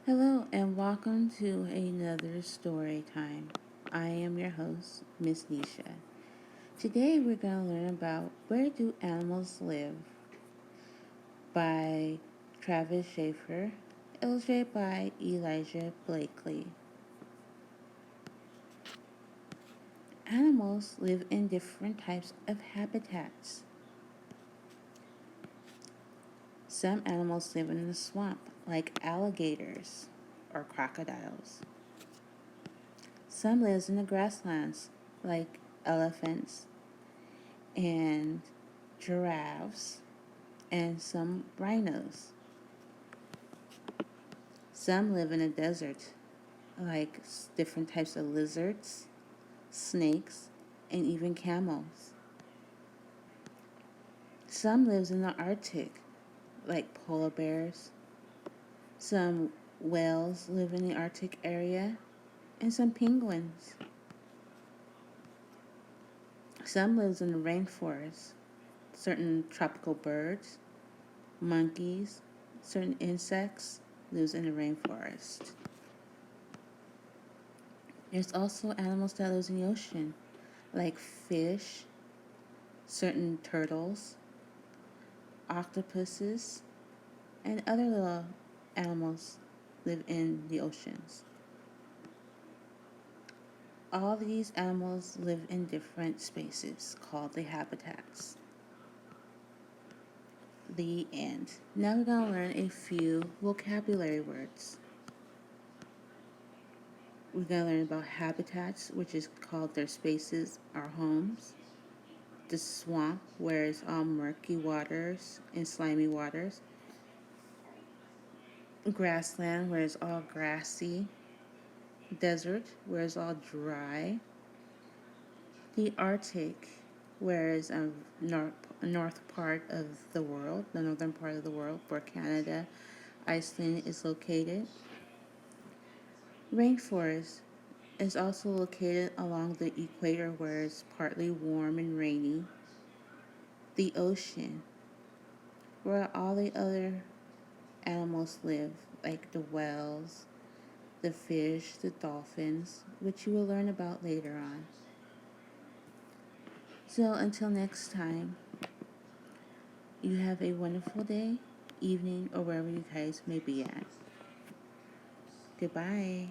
Hello and welcome to another story time. I am your host, Miss Nisha. Today we're going to learn about Where Do Animals Live by Travis Schaefer, illustrated by Elijah Blakely. Animals live in different types of habitats. Some animals live in the swamp, like alligators or crocodiles. Some live in the grasslands, like elephants and giraffes and some rhinos. Some live in the desert, like different types of lizards, snakes, and even camels. Some live in the Arctic, like polar bears. Some whales live in the Arctic area, and some penguins. Some live in the rainforest, certain tropical birds, monkeys, certain insects live in the rainforest. There's also animals that live in the ocean, like fish, certain turtles, octopuses, and other little animals live in the oceans. All these animals live in different spaces called the habitats. The end. Now we're going to learn a few vocabulary words. We're going to learn about habitats, which is called their spaces, our homes. The swamp, where it's all murky waters and slimy waters. Grassland, where it's all grassy. Desert, where it's all dry. The Arctic, where is north part of the world, the northern part of the world, where Canada, Iceland is located. Rainforest is also located along the equator, where it's partly warm and rainy. The ocean, where all the other animals live, like the whales, the fish, the dolphins, which you will learn about later on. So until next time, you have a wonderful day, evening, or wherever you guys may be at. Goodbye.